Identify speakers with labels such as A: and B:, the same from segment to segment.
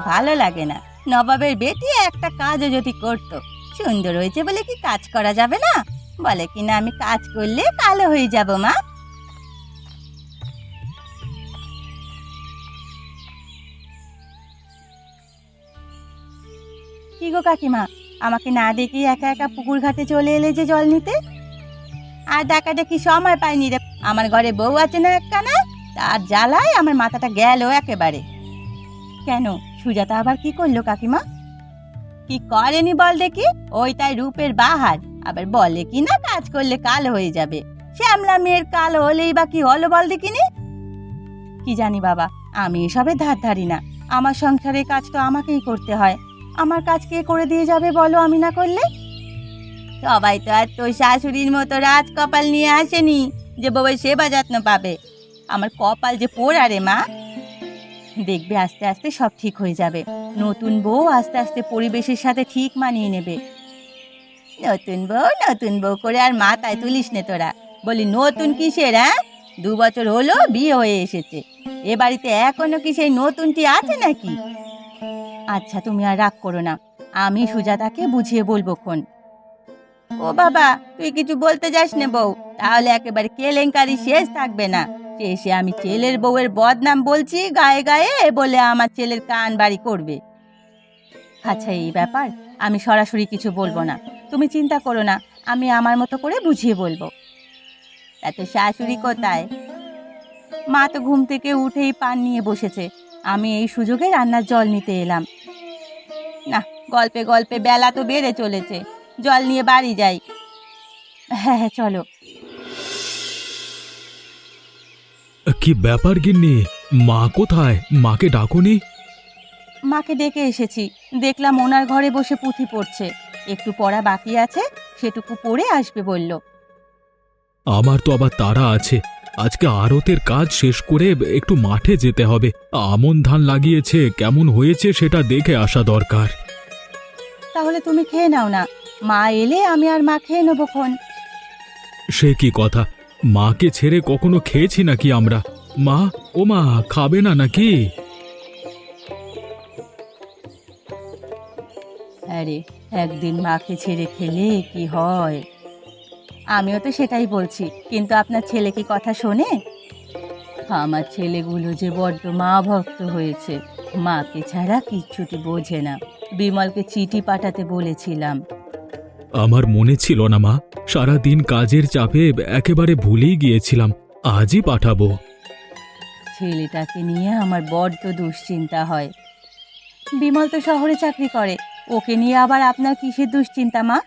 A: ভালো লাগে না। নবাবের বেটি একটা কাজও যদি করত, সুন্দর হয়েছে বলে কি কাজ করা যাবে না? বলে কিনা আমি কাজ করলে কালো হয়ে যাব মা। কি গো কাকিমা, আমাকে না দেখে একা একা পুকুর ঘাটে চলে এলে যে জল নিতে? আর দেখা দেখি সময় পাইনি রে। আমার ঘরে বউ আছে না একখানা, তার জ্বালায় আমার মাথাটা গেল একেবারে। কেন, সুজাতা আবার কি করলো কাকিমা? কি করেনি বল দেখি? ওই তাই রূপের বাহার, আবার বলে কি না কাজ করলে কালো হয়ে যাবে। শ্যামলা মেয়ের কালো হলেই বা কি হলো বল দেখিনি? কি জানি বাবা, আমি এসবে ধার ধারি না। আমার সংসারের কাজ তো আমাকেই করতে হয়। আমার কাজ কে করে দিয়ে যাবে বলো আমি না করলে? সবাই তো আর তোর শাশুড়ির মতো রাজ কপাল নিয়ে আসেনি যে বউয়ের সেবা যত্ন পাবে। আমার কপাল যে পোড়া রে মা। দেখবে আস্তে আস্তে সব ঠিক হয়ে যাবে। নতুন বউ আস্তে আস্তে পরিবেশের সাথে ঠিক মানিয়ে নেবে। নতুন বউ করে আর মাথায় তুলিস নে তোরা। বলি নতুন কিসের? 2 বছর হলো বিয়ে হয়ে এসেছে, এ বাড়িতে এখনো কি সেই নতুনটি আছে নাকি? আচ্ছা তুমি আর রাগ করো না, আমি সুজাতাকে বুঝিয়ে বলবো খন। ও বাবা, তুই কিছু বলতে যাস না বউ, তাহলে একেবারে কেলেঙ্কারি শেষ থাকবে না। শেষে আমি ছেলের বউয়ের বদনাম বলছি গায়ে গায়ে বলে আমার ছেলের কান বাড়ি করবে। আচ্ছা এই ব্যাপার, আমি সরাসরি কিছু বলবো না, তুমি চিন্তা করো না, আমি আমার মতো করে বুঝিয়ে বলবো। এত শাশুড়ি কোথায়? মা তো ঘুম থেকে উঠেই পান নিয়ে বসেছে, আমি এই সুযোগে রান্নার জল নিতে এলাম। না, গল্পে গল্পে বেলা তো বেড়ে চলেছে, জল নিয়ে বাড়ি যাই। হ্যাঁ হ্যাঁ চলো।
B: কি ব্যাপার গিন্নি, মা কোথায়? মাকে ডাকুনি?
A: মাকে ডেকে এসেছি, দেখলাম ওনার ঘরে বসে পুঁথি পড়ছে। একটু পড়া বাকি আছে, সেটুকু পড়ে আসবে বলল।
B: আমার তো আবার তাড়া আছে, আজকে আড়তের কাজ শেষ করে একটু মাঠে যেতে হবে। আমন ধান লাগিয়েছে, কেমন হয়েছে সেটা দেখে আসা দরকার।
A: তাহলে তুমি খেয়ে নাও না, মা এলে আমি আর মা খেয়ে নেবো খন।
B: সে কি কথা, মাকে ছেড়ে কখনো খেয়েছি নাকি আমরা? মা, ও মা, খাবে না নাকি?
A: আরে, একদিন মাকে ছেড়ে খেলে কি হয়? আমিও তো সেটাই বলছি, কিন্তু আপনার ছেলে কি কথা শোনে? আমার ছেলেগুলো যে বড্ড মা ভক্ত হয়েছে, মাকে ছাড়া কিচ্ছুটি বোঝে না। বিমলকে চিঠি পাঠাতে বলেছিলাম।
B: আমার মনে ছিল না মা, সারা দিন কাজের চাপে একেবারে ভুলেই গিয়েছিলাম। আজই পাঠাবো।
A: ছেলেটাকে নিয়ে আমার বড্ড দুশ্চিন্তা হয়। বিমল তো শহরে চাকরি করে, ওকে নিয়ে আবার আপনার কিসের দুশ্চিন্তা মা?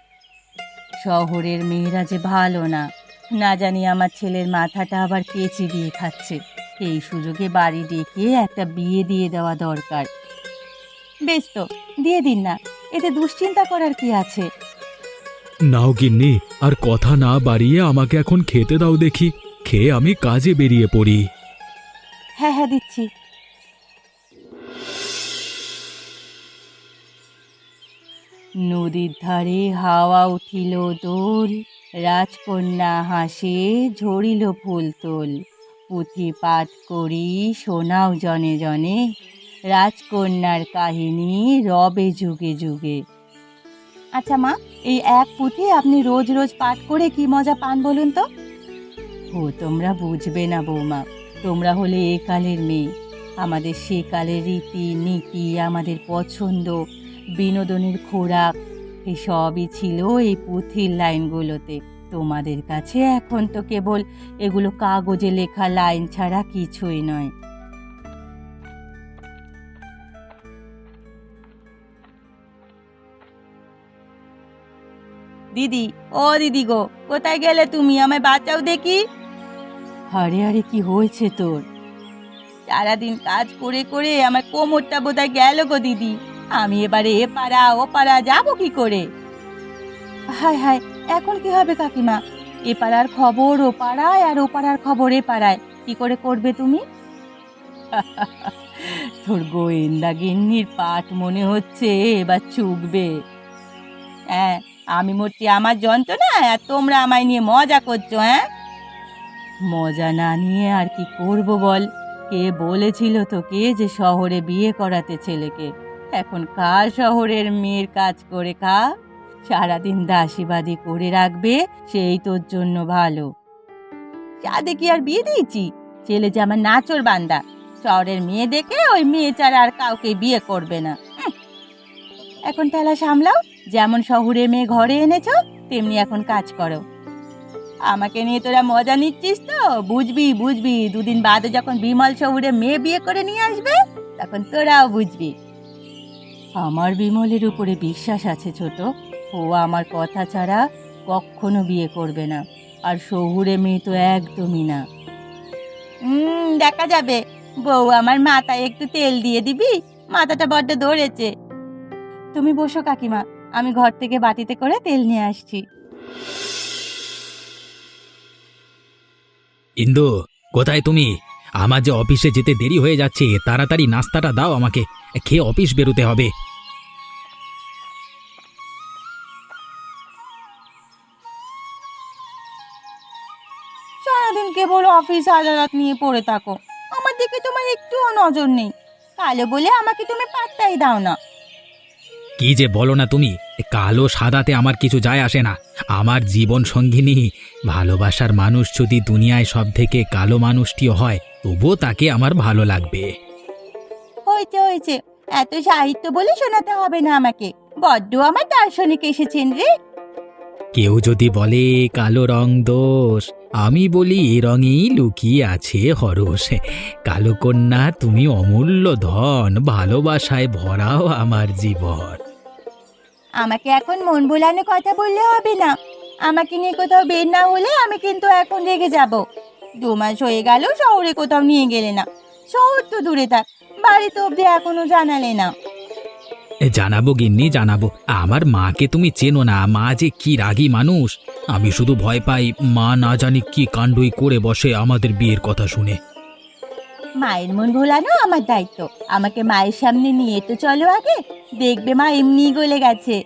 A: শহরের মেয়েরা যে ভালো না, না জানি আমার ছেলের মাথাটা আবার কে চিবিয়ে খাচ্ছে। এই সুযোগে বাড়ি ডেকে একটা বিয়ে দিয়ে দেওয়া দরকার। বেশ তো, দিয়ে দিন না, এতে দুশ্চিন্তা করার কি আছে?
B: নাও গিন্নি, আর কথা না বাড়িয়ে আমাকে এখন খেতে দাও দেখি, খেয়ে আমি কাজে বেরিয়ে পড়ি।
A: হ্যাঁ হ্যাঁ দিচ্ছি। নদীর ধারে হাওয়া উঠিল দোল, রাজকন্যা হাসে ঝরিল ফুল তোল। পুঁথি পাঠ করি শোনাও জনে জনে, রাজকন্যার কাহিনী রবে যুগে যুগে। আচ্ছা মা, এই এক পুঁথি আপনি রোজ রোজ পাঠ করে কি মজা পান বলুন তো? ও তোমরা বুঝবে না বৌমা, তোমরা হলে এ কালের মেয়ে। আমাদের সে কালের রীতি নীতি, আমাদের পছন্দ, বিনোদনের খোরাক, এসবই ছিল এই পুঁথির লাইনগুলোতে। তোমাদের কাছে এখন তো কেবল এগুলো কাগজে লেখা লাইন ছাড়া কিছুই নয়। দিদি, ও দিদি গো, কোথায় গেলে তুমি? আমায় বাঁচাও দেখি। আরে আরে, কি হয়েছে তোর? সারাদিন কাজ করে করে আমার কোমরটা বোধহয় গেল গো দিদি। আমি এবারে এ পাড়া ও পাড়া যাবো কি করে? হায় হায়, এখন কি হবে কাকিমা? এ পাড়ার খবর ও পাড়ায়, আর ও পাড়ার খবর এ পাড়ায়, কি করে করবে তুমি? তোর গোয়েন্দা গিন্নির পাঠ মনে হচ্ছে এবার চুকবে। হ্যাঁ, আমি মরছি আমার যন্ত্রণায়, আর তোমরা আমায় নিয়ে মজা করছো। মজা না নিয়ে আর কি করব বল? কে বলেছিল তোকে যে শহরে বিয়ে করাতে ছেলেকে? এখন খা শহরের মেয়ের কাজ করে খা, সারাদিন দাসীবাদী করে রাখবে, সেই তোর জন্য ভালো। চাঁদে কি আর বিয়ে দিয়েছি? ছেলে যে আমার নাচর বান্দা, শহরের মেয়ে দেখে ওই মেয়ে ছাড়া আর কাউকে বিয়ে করবে না। এখন ঠেলা সামলাও, যেমন শহুরে মেয়ে ঘরে এনেছো তেমনি এখন কাজ করো। আমাকে নিয়ে তোরা মজা নিচ্ছিস তো? বুঝবি বুঝবি, দুদিন বাদে যখন বিমল শহুরে মেয়ে বিয়ে করে নিয়ে আসবে তখন তোরাও বুঝবি। আমার বিমলের উপরে বিশ্বাস আছে ছোট, ও আমার কথা ছাড়া কখনো বিয়ে করবে না, আর শহুরে মেয়ে তো একদমই না। দেখা যাবে। বউ আমার মাথায় একটু তেল দিয়ে দিবি, মাথাটা বড্ড ধরেছে। তুমি বসো কাকিমা, আমি ঘর থেকে বাটিতে করে তেল নিয়ে আসছি।
C: ইন্দু, কোথায় তুমি? আমার যে অফিসে যেতে দেরি হয়ে যাচ্ছে, তাড়াতাড়ি নাস্তাটা দাও আমাকে, খেয়ে অফিস বেরোতে হবে।
A: সারাদিন কেবল অফিস আদালত নিয়ে পড়ে থাকো, আমার দিকে তোমার একটুও নজর নেই। কালো বলে আমাকে তুমি পাত্তাই দাও না।
C: কি যে বলো না তুমি, কালো সাদাতে আমার কিছু যায় আসে না। আমার জীবন সঙ্গিনী, ভালোবাসার মানুষ যদি দুনিয়ায় সব থেকে কালো মানুষটিও হয়, তবুও তাকে আমার ভালো লাগবে।
A: হয়েছে হয়েছে, এত সাহিত্য বলে শোনাতে হবে না আমাকে। বড্ড আমার দার্শনিক এসেছেন রে।
C: কেউ যদি বলে কালো রং দোষ, আমি বলি এ রঙেই লুকিয়ে আছে হরস। কালো কন্যা, তুমি অমূল্য ধন, ভালোবাসায় ভরাও আমার জীবন।
A: আমাকে এখন মন ভোলানো কথা বললে হবে না। আমাকে নিয়ে কোথাও বের না হলে আমি কিন্তু এখন রেগে যাব। 2 মাস হয়ে গেল শহরে কোথাও নিয়ে গেলে না। শহর তো দূরে থাক, বাড়িতে অবধি এখনো জানালে না।
C: জানাবো গিন্নি, জানাবো। আমার মাকে তুমি চেনো না, মা যে কি রাগী মানুষ। আমি শুধু ভয় পাই মা না জানি কি কাণ্ডই করে বসে আমাদের বিয়ের কথা শুনে।
A: মায়ের মন ভোলানো আমার দায়িত্ব। আমাকে মায়ের সামনে নিয়ে তো চলো আগে, দেখবে মা এমনি গলে গেছে।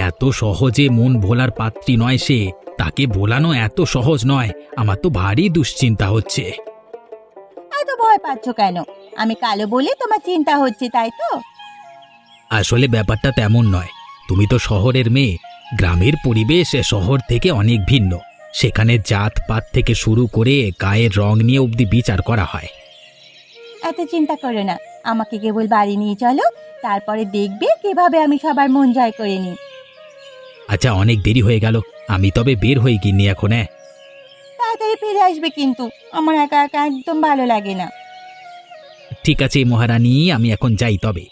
C: এত সহজে মন ভোলার পাত্রী নয় সে, তাকে ভোলানো এত সহজ নয়। আমার তো ভারী দুশ্চিন্তা হচ্ছে।
A: এত ভয় পাচ্ছ কেন? আমি কালো বলে তোমার চিন্তা হচ্ছে, তাই তো?
C: আসলে ব্যাপারটা তেমন নয়। তুমি তো শহরের মেয়ে, গ্রামের পরিবেশ শহর থেকে অনেক ভিন্ন। সেখানে জাতপাত থেকে শুরু করে গায়ের রং নিয়ে অবধি বিচার করা হয়।
A: এত চিন্তা করো না, আমাকে কেবল বাড়ি নিয়ে চলো, তারপরে দেখবে কিভাবে আমি সবার মন জয় করে নিই।
C: আচ্ছা, অনেক দেরি হয়ে গেল, আমি তবে বের হয়ে গিনি এখন। হ্যাঁ,
A: তাড়াতাড়ি ফিরে আসবে কিন্তু, আমার একা একা একদম ভালো লাগে না।
C: ঠিক আছে মহারানী, আমি এখন যাই তবে।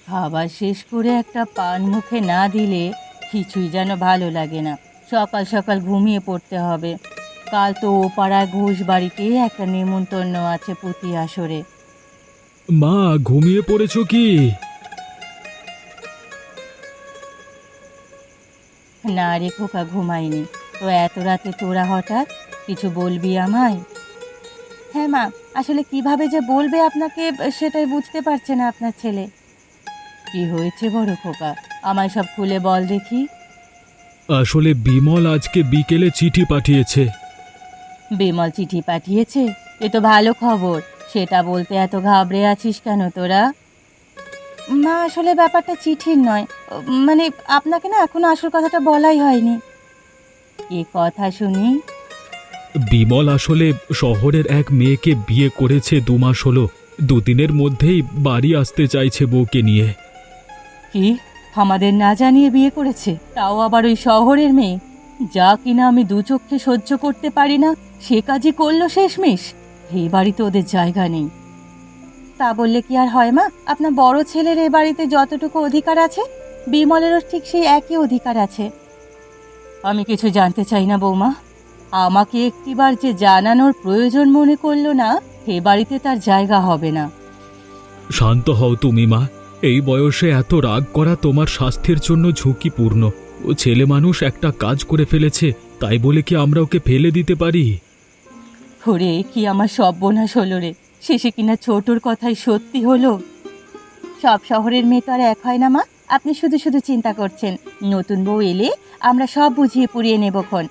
A: খাবার শেষ করে একটা পান মুখে না দিলে কিছুই যেন ভালো লাগে না। সকাল সকাল ঘুমিয়ে পড়তে হবে। কাল তো ও পাড়ার ঘোষ বাড়িতে একটা নেমন্তন্ন আছে পুঁতি আসরে।
B: মা, ঘুমিয়ে পড়েছো কি?
A: না রে খোকা, ঘুমাইনি। তো এত রাতে তোরা হঠাৎ কিছু বলবি আমায়? হ্যাঁ মা, আসলে কিভাবে যে বলবে আপনাকে সেটাই বুঝতে পারছে না আপনার ছেলে। কি হয়েছে বড় খোকা, আমায় সব খুলে বল দেখি।
B: আসলে বিমল আজকে বিকেলে চিঠি পাঠিয়েছে।
A: বিমল চিঠি পাঠিয়েছে? এ তো ভালো খবর। সেটা বলতে এত ঘাবড়ে আছিস কেন তোরা? মা, আসলে ব্যাপারটা চিঠির নয়, মানে আপনাকে না এখনো আসল কথাটা বলাই হয়নি। এ কথা শুনি।
B: বিমল আসলে শহরের এক মেয়েকে বিয়ে করেছে, 2 মাস হলো। 2 দিনের মধ্যেই বাড়ি আসতে চাইছে বউকে নিয়ে।
A: কি, আমাদের না জানিয়ে বিয়ে করেছে? তাও আবার ওই শহরের মেয়ে, যা কিনা আমি দু চোখে সহ্য করতে পারি না, সে কাজই করলো শেষমেশ। এই বাড়িতে ওদের জায়গা নেই। তা বললে কি আর হয় মা? আপনার বড় ছেলের এ বাড়িতে যতটুকু অধিকার আছে, বিমলেরও ঠিক সেই একই অধিকার আছে। আমি কিছু জানতে চাই না বৌমা। আমাকে একটিবার যে জানানোর প্রয়োজন মনে করলো না, এ বাড়িতে তার জায়গা হবে না।
B: শান্ত হও তুমি মা। এই বয়সে এত রাগ করা তোমার স্বাস্থ্যের জন্য ঝুঁকিপূর্ণ। ও ছেলে মানুষ একটা কাজ করে ফেলেছে, তাই বলে কি আমরা ওকে ফেলে দিতে পারি?
A: ওরে, কি আমার সর্বনাশ হলো রে! শেষে কিনা ছোটর কথাই সত্যি হলো। সব শহরের মেয়ে তো আর এক হয় না মা। আপনি শুধু শুধু চিন্তা করছেন। নতুন বউ এলে আমরা সব বুঝিয়ে পুড়িয়ে নেবক্ষণ।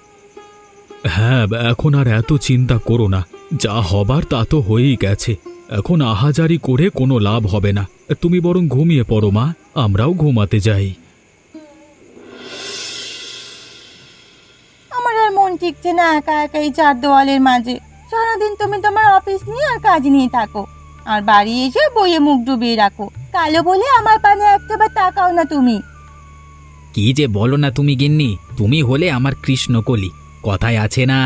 B: হ্যাঁ, এখন আর এত চিন্তা করো না। যা হবার তা তো হয়েই গেছে। এখন আহাজারি করে কোনো লাভ হবে না। তুমি বরং ঘুমিয়ে পড়ো মা, আমরাও ঘুমাতে যাই।
A: আমার আর মন ঠিকছে না একা একা এই চার দেওয়ালের মাঝে। সারাদিন তুমি তোমার অফিস নিয়ে আর কাজ নিয়ে থাকো, আর বাড়ি এসে বইয়ে মুখ ডুবিয়ে রাখো। কালো বলে আমার পানে একটাবার তাকাও না তুমি।
C: কি যে বলো না তুমি গিন্নি, তুমি হলে আমার কৃষ্ণকলি। কথায় আছে না,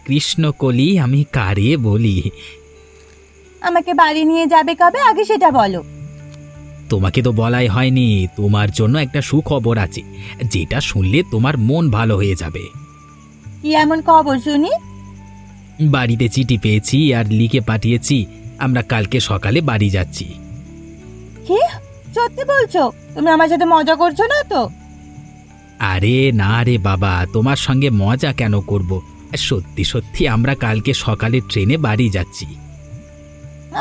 C: কৃষ্ণকলি আমি কারে বলি।
A: আমাকে বাড়ি নিয়ে যাবে কবে, আগে সেটা বলো।
C: তোমাকে তো বলাই হয়নি, তোমার জন্য একটা সুখবর আছে, যেটা শুনলে তোমার মন ভালো হয়ে যাবে।
A: কি এমন খবর শুনি?
C: বাড়িতে চিঠি পেয়েছি আর লিখে পাঠিয়েছি, আমরা কালকে সকালে বাড়ি যাচ্ছি।
A: কি সত্যি বলছো? তুমি আমার সাথে মজা করছো না তো?
C: আরে না রে বাবা, তোমার সঙ্গে মজা কেন করব, সত্যি সত্যি আমরা কালকে সকালে ট্রেনে বাড়ি যাচ্ছি।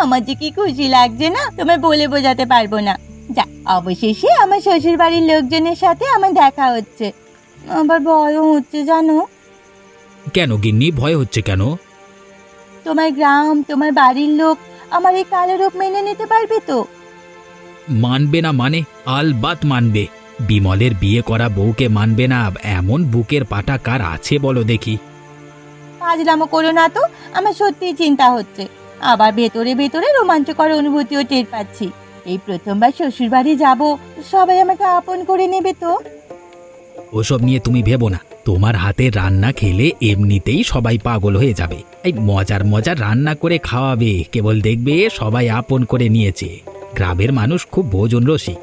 A: আমার যে কি খুশি লাগছে না, তোমায় বলে বোঝাতে পারবো না। যা, অবশেষে আমার শ্বশুর বাড়ির লোকজনের সাথে আমার দেখা হচ্ছে। আবার ভয়ও হচ্ছে জানো।
C: কেন গিন্নি, ভয় হচ্ছে কেন?
A: তোমার গ্রাম, তোমার বাড়ির লোক আমার এই কালো রূপ মেনে নিতে পারবে তো?
C: মানবে না মানে? আলবাত মানবে। বিমলের বিয়ে করা বউকে মানবে না এমন বুকের পাটা কার আছে বলো দেখি?
A: ফাজলামো করো না তো, আমার সত্যিই চিন্তা হচ্ছে। আবার ভেতরে ভেতরে রোমাঞ্চকর অনুভূতিও টের পাচ্ছি। এই প্রথমবার শ্বশুর বাড়ি যাবো, সবাই আমাকে আপন করে নেবে তো?
C: ওসব নিয়ে তুমি ভেবো না, তোমার হাতের রান্না খেলে এমনিতেই সবাই পাগল হয়ে যাবে। এই মজার মজার রান্না করে খাওয়াবে, কেবল দেখবে সবাই আপন করে নিয়েছে। গ্রামের মানুষ খুব ভোজন রসিক।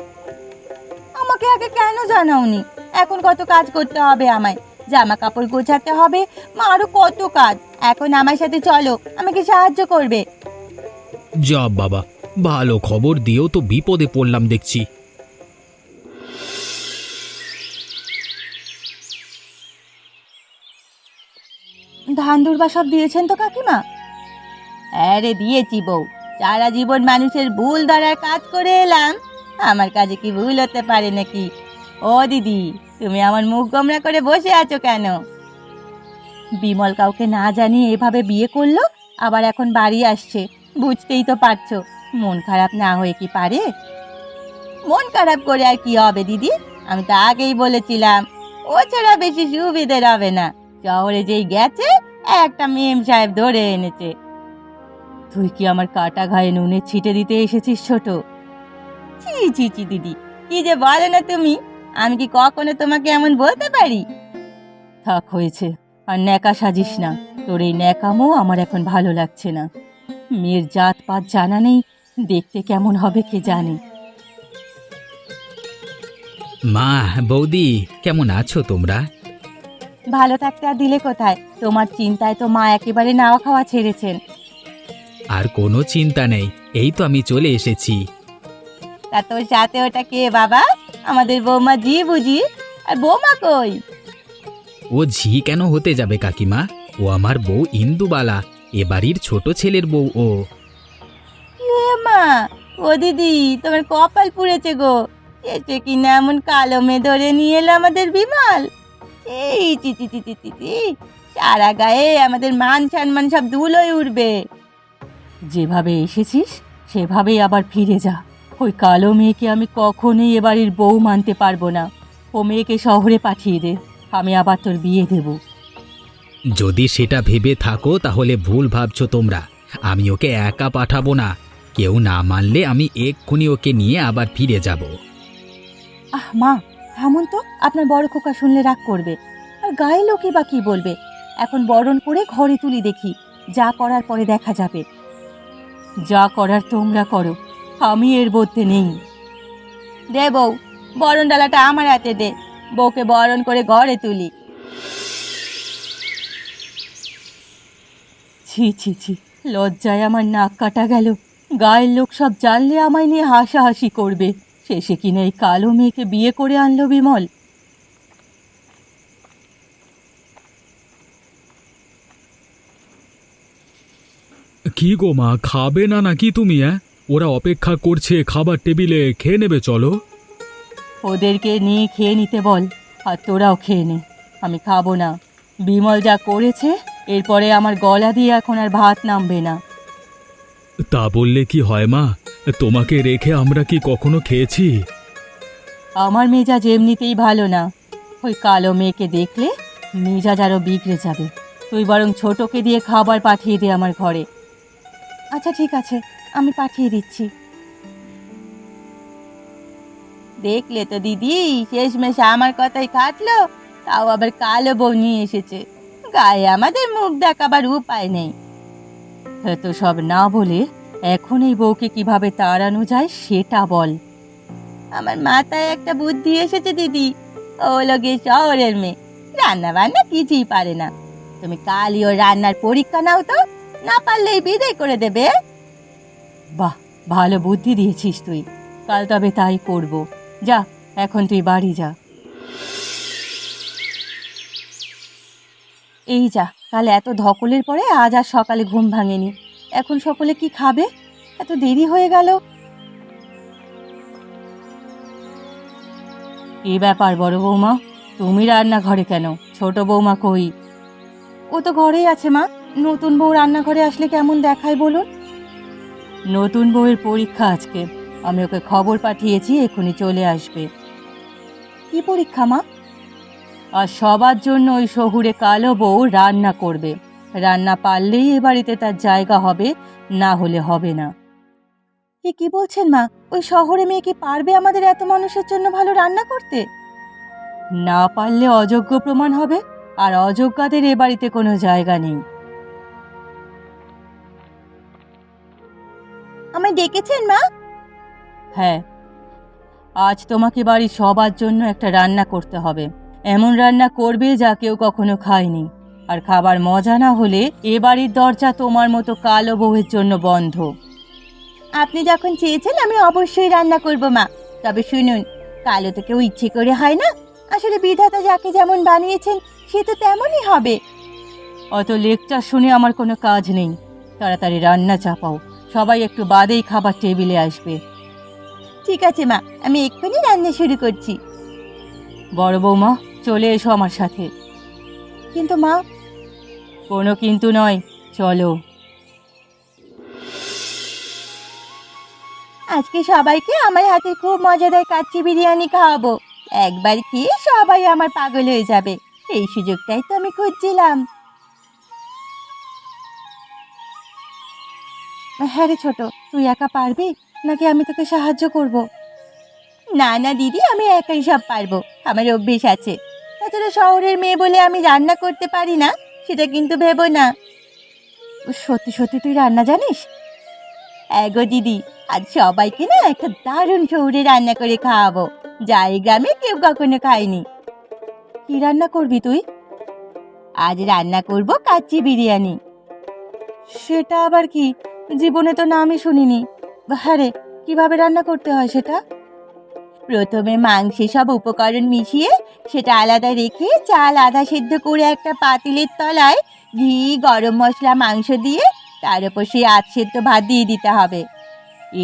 A: আমাকে আগে কেন জানাওনি? এখন কত কাজ করতে হবে আমায়, জামা কাপড় গোছাতে হবে, মা আরো কত কাজ। এখন আমার সাথে চলো, আমাকে সাহায্য করবে।
C: যা বাবা, ভালো খবর দিয়েও তো বিপদে পড়লাম দেখছি।
A: ধান দুর্বা সব দিয়েছেন তো কাকিমা? হ্যাঁ রে, দিয়েছি বউ। সারা জীবন মানুষের ভুল ধরার কাজ করে এলাম, আমার কাজে কি ভুল হতে পারে নাকি? ও দিদি, তুমি আমার মুখ গোমরা করে বসে আছো কেন? বিমল কাউকে না জানিয়ে এভাবে বিয়ে করলো, আবার এখন বাড়ি আসছে। বুঝতেই তো পারছো, মন খারাপ না হয়ে কি পারে? মন খারাপ করে আর কি হবে দিদি? আমি তো আগেই বলেছিলাম ও ছাড়া বেশি সুবিধের হবে না। শহরে যেই গেছে, একটা মেম সাহেব ধরে এনেছে। তুই কি আমার কাটা ঘায়ে নুনে ছিটে দিতে এসেছিস ছোট? ছি ছি ছি দিদি, কি যে বলে না তুমি! আমি কি কখনো তোমাকে এমন বলতে পারি? থাক, হয়েছে। আর ন্যাকা সাজিস না, তোর এই ন্যাকামো আমার এখন ভালো লাগছে না। মেয়ের জাত পাত জানা নেই, দেখতে কেমন হবে কে জানে।
C: মা, বৌদি, কেমন আছো তোমরা?
A: ভালো থাকতে আর দিলে কোথায়? তোমার চিন্তায় তো মা একেবারে নাওয়া খাওয়া ছেড়েছেন।
C: আর কোনো চিন্তা নেই, এই তো আমি চলে এসেছি।
A: তা তোর সাথে ওটা কে বাবা? আমাদের বৌমা জি বুঝি? আর বৌমা কই?
C: ও ঝি কেন হতে যাবে কাকিমা? ও আমার বউ ইন্দুবালা, এ বাড়ির ছোট ছেলের বউ ও।
A: এ মা, ও দিদি, তোমার কপাল পুড়েছে গো। শেষে কিনা এমন কালো মেয়ে ধরে নিয়ে এলো আমাদের বিমল। এই চি চি চি চি চি চি, সারা গায়ে আমাদের মান সম্মান সব ধুলোয় উঠবে। যেভাবে এসেছিস সেভাবেই আবার ফিরে যা। ওই কালো মেয়েকে আমি কখনোই এ বাড়ির বউ মানতে পারবো না। ও মেয়েকে শহরে পাঠিয়ে দে, আমি আবার তোর বিয়ে দেব।
C: যদি সেটা ভেবে থাকো তাহলে ভুল ভাবছো তোমরা। আমি ওকে একা পাঠাবো না, কেউ না মানলে আমি এক্ষুনি ওকে নিয়ে আবার ফিরে যাব।
A: আহ মা, থামুন তো, আপনার বড় খোকা শুনলে রাগ করবে। আর গায়ে লোকে বা কি বলবে? এখন বরণ করে ঘরে তুলি দেখি, যা করার পরে দেখা যাবে। যা করার তোমরা করো, আমি এর মধ্যে নেই। দে বউ, বরণ ডালাটা আমার হাতে দে, বউকে বরণ করে ঘরে তুলি। ছি ছি ছি, লজ্জায় আমার নাক কাটা গেল। গায়ের লোক সব জানলে আমায় নিয়ে হাসাহাসি করবে। শেষে কিনা এই কালো মেয়েকে বিয়ে করে আনলো বিমল।
B: কি গো মা, খাবে না নাকি তুমি? ওরা অপেক্ষা করছে খাবার টেবিলে, খেয়ে নেবে চলো।
A: ওদেরকে নিয়ে খেয়ে নিতে বল, আর তোরাও খেয়ে নে। আমি খাবো না। বিমল যা করেছে এরপরে আমার গলা দিয়ে এখন আর ভাত নামবে না।
B: তা বললে কি হয় মা? তোমাকে রেখে আমরা কি কখনো খেয়েছি?
A: আমার মেজাজ এমনিতেই ভালো না, ওই কালো মেয়েকে দেখলে মেজাজ আরও বিগড়ে যাবে। তুই বরং ছোটকে দিয়ে খাবার পাঠিয়ে দে আমার ঘরে। আচ্ছা ঠিক আছে, আমি পাঠিয়ে দিচ্ছি। দেখলে তো দিদি, শেষমেশ আমার কথাই খাটলো, তাও আবার কালো বউ নিয়ে এসেছে। গায়ে আমাদের মুখ দেখাবার উপায় নেই। এত সব না বলে এখন এই বউকে কিভাবে তাড়ানো যায় সেটা বল। আমার মাথায় একটা বুদ্ধি এসেছে দিদি। ও লোকে শহরের মেয়ে, রান্না বান্না কিছুই পারে না। তুমি কালই ওর রান্নার পরীক্ষা নাও তো, না পারলেই বিদায় করে দেবে। বাহ, ভালো বুদ্ধি দিয়েছিস তুই। কাল তবে তাই করব। যা, এখন তুই বাড়ি যা। এই যা, কাল এত ধকলের পরে আজ আর সকালে ঘুম ভাঙেনি। এখন সকলে কি খাবে? এত দেরি হয়ে গেল। কি ব্যাপার বড় বৌমা, তুমি রান্নাঘরে কেন? ছোট বৌমা কই? ও তো ঘরেই আছে মা। নতুন বউ রান্নাঘরে আসলে কেমন দেখায় বলুন? নতুন বউয়ের পরীক্ষা আজকে, আমি ওকে খবর পাঠিয়েছি, এক্ষুনি চলে আসবে। কি পরীক্ষা মা? আর সবার জন্য ওই শহুরে কালো বউ রান্না করবে। রান্না পারলেই এ বাড়িতে তার জায়গা হবে, না হলে হবে না। এ কি বলছেন মা? ওই শহরে মেয়ে কি পারবে আমাদের এত মানুষের জন্য ভালো রান্না করতে? না পারলে অযোগ্য প্রমাণ হবে, আর অযোগ্যদের এ বাড়িতে কোনো জায়গা নেই। আমায় ডেকেছেন মা? হ্যাঁ, আজ তোমাকে বাড়ির সবার জন্য একটা রান্না করতে হবে। এমন রান্না করবে যা কেউ কখনো খায়নি। আর খাবার মজা না হলে এ বাড়ির দরজা তোমার মতো কালো বউয়ের জন্য বন্ধ। আপনি যখন চেয়েছেন আমি অবশ্যই রান্না করব মা। তবে শুনুন, কালো তো কেউ ইচ্ছে করে হয় না। আসলে বিধাতা যাকে যেমন বানিয়েছেন সে তো তেমনই হবে। অত লেকচার শুনে আমার কোনো কাজ নেই। তাড়াতাড়ি রান্না চাপাও, সবাই একটু বাদেই খাবার টেবিলে আসবে। ঠিক আছে মা, আমি এক্ষুনি রান্না শুরু করছি। বড় বৌমা, চলে এসো আমার সাথে। কিন্তু মা। কোনো কিন্তু নয়, চলো। আজকে সবাইকে আমার হাতে খুব মজাদার কাচ্চি বিরিয়ানি খাওয়াবো। একবার খেয়ে সবাই আমার পাগল হয়ে যাবে। এই সুযোগটাই তো আমি খুঁজছিলাম। হ্যাঁ রে ছোট, তুই একা পারবি নাকি আমি তোকে সাহায্য করব? না না দিদি, আমি একাই সব পারবো। আমার অভ্যেস আছে। তাছাড়া শহরের মেয়ে বলে আমি রান্না করতে পারি না সেটা কিন্তু ভেবো না। সত্যি সত্যি তুই রান্না জানিস? এগো দিদি, আজ সবাইকে না একটা দারুণ শহরে রান্না করে খাওয়াবো, যা এই গ্রামে কেউ কখনো খায়নি। কি রান্না করবি তুই? আজ রান্না করব কাচ্চি বিরিয়ানি। সেটা আবার কি? জীবনে তো নামই শুনিনি। হ্যাঁ রে, কিভাবে রান্না করতে হয় সেটা? প্রথমে মাংসে সব উপকরণ মিশিয়ে সেটা আলাদা রেখে চাল আধা সেদ্ধ করে একটা পাতিলের তলায় ঘি, গরম মশলা, মাংস দিয়ে তার উপর সেই আধ সেদ্ধ ভাত দিয়ে দিতে হবে।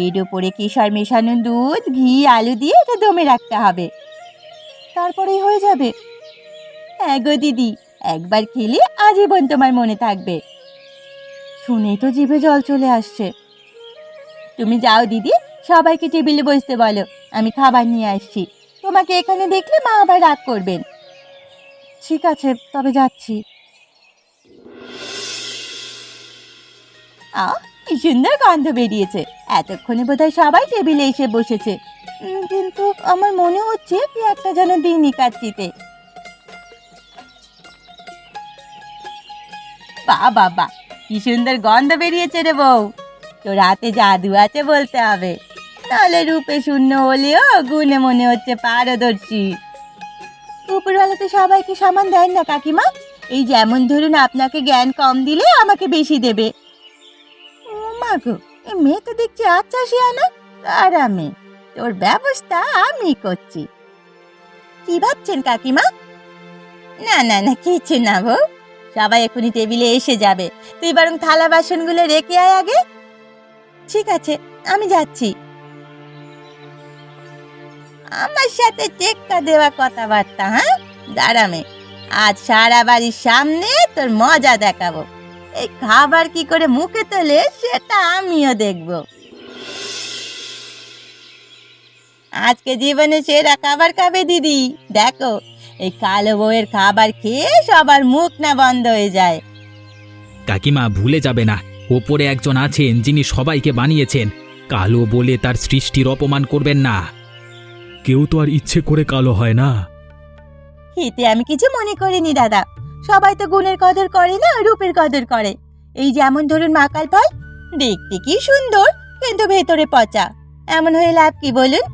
A: এর উপরে কেশর মেশানো দুধ, ঘি, আলু দিয়ে এটা দমে রাখতে হবে। তারপরেই হয়ে যাবে? হ্যাঁ গো দিদি, একবার খেলে আজীবন তোমার মনে থাকবে। শুনেই তো জিভে জল চলে আসছে। তুমি যাও দিদি, সবাইকে টেবিলে বসতে বলো, আমি খাবার নিয়ে আসছি। তোমাকে এখানে দেখলে মা আবার রাগ করবেন। ঠিক আছে, তবে যাচ্ছি। কি সুন্দর গন্ধ বেরিয়েছে। এতক্ষণে বোধহয় সবাই টেবিলে এসে বসেছে। কিন্তু আমার মনে হচ্ছে কি একটা যেন দিনই কাচ্চিতে। বাবা, কি সুন্দর গন্ধ বেরিয়েছে রে বউ। তোর হাতে জাদু আছে বলতে হবে, নাহলে রূপে শূন্য হলেও গুণে মনে হচ্ছে পারদর্শী। উপরওয়ালা তো সবাইকে সমান দেন না কাকিমা। এই যেমন ধরুন, আপনাকে জ্ঞান কম দিলে আমাকে বেশি দেবে। ও মা গো, এ মেয়ে তো দেখছি আচ্ছা শিয়ানা। আরামে তোর ব্যবস্থা আমি করছি। কি ভাবছেন কাকিমা? না না না, কিছু না বউ। সবাই এখনই টেবিলে এসে যাবে। তুই বরং থালা বাসনগুলো রেখে আয় আগে। ঠিক আছে, আমি যাচ্ছি। আমার সাথে টেক্কা দেওয়া কথাবার্তা, হ্যাঁ? দাঁড়ামে, আজ সারা বাড়ির সামনে তোর মজা দেখাবো। এই খাবার কি করে মুখে তোলে সেটা আমিও দেখব। আজকে জীবনে সেরা খাবার খাবে দিদি, দেখো এই কালো বউয়ের খাবার খেয়ে সবার মুখ না বন্ধ হয়ে যায়।
C: কাকিমা ভুলে যাবে না, ওপরে একজন আছেন যিনি সবাইকে বানিয়েছেন। কালো বলে তার সৃষ্টির অপমান করবেন না।
B: কেউ তো আর ইচ্ছে করে কালো হয় না।
A: এতে আমি কিছু মনে করিনি দাদা, সবাই তো গুণের কদর করে না, রূপের কদর করে। এই যেমন ধরুন মাকাল ফল, দেখতে কি সুন্দর কিন্তু ভেতরে পচা, এমন হয়ে লাভ কি বলুন?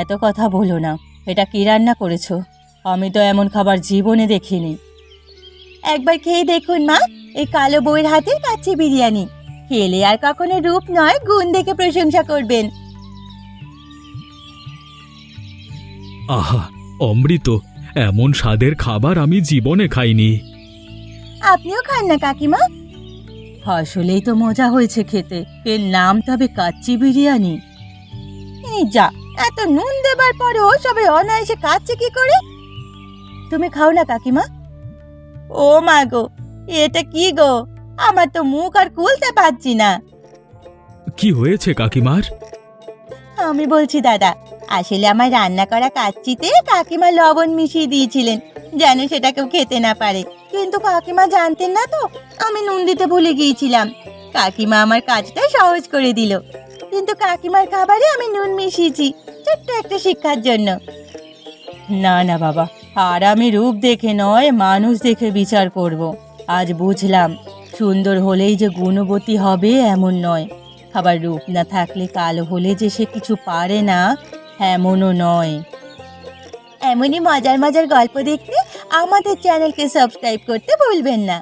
A: এত কথা বলো না, এটা কি রান্না করেছো? আমি তো এমন খাবার জীবনে দেখিনি। একবার খেয়ে দেখুন মা, এই কালো বউয়ের হাতের কাচ্চি বিরিয়ানি। খেলে আর কখনো রূপ নয় গুণ দেখে প্রশংসা করবেন।
B: আহা, অমৃত! এমন স্বাদের খাবার আমি জীবনে খাইনি।
A: আপনিও খান না কাকিমা। আসলেই তো মজা হয়েছে খেতে। এর নাম তবে কাচ্চি বিরিয়ানি। এই যা, এত নুন দেবার পরেও সবাই অনায়াসে খাচ্ছে কি করে? তুমি খাও না কাকিমা। ও মা গো, এটা কি গো, আমার তো মুখ আর খুলতে পারছি না।
B: কি হয়েছে কাকিমার?
A: আমি বলছি দাদা, আসলে আমার রান্না করা কাচ্চিতে কাকিমা লবণ মিশিয়ে দিয়েছিলেন যেন সেটা কেউ খেতে না পারে, কিন্তু কাকিমা জানতেন না তো আমি নুন দিতে ভুলে গিয়েছিলাম। কাকিমা আমার কাজটা সহজ করে দিল, কিন্তু কাকিমার খাবারে আমি নুন মিশিয়েছি ছোট্ট একটা শিক্ষার জন্য। না না বাবা, আর আমি রূপ দেখে নয় মানুষ দেখে বিচার করব। আজ বুঝলাম সুন্দর হলেই যে গুণবতী হবে এমন নয়, আবার রূপ না থাকলে কালো হলে যে সে কিছু পারে না এমনও নয়। এমনই মজার মজার গল্প দেখতে আমাদের চ্যানেলকে সাবস্ক্রাইব করতে ভুলবেন না।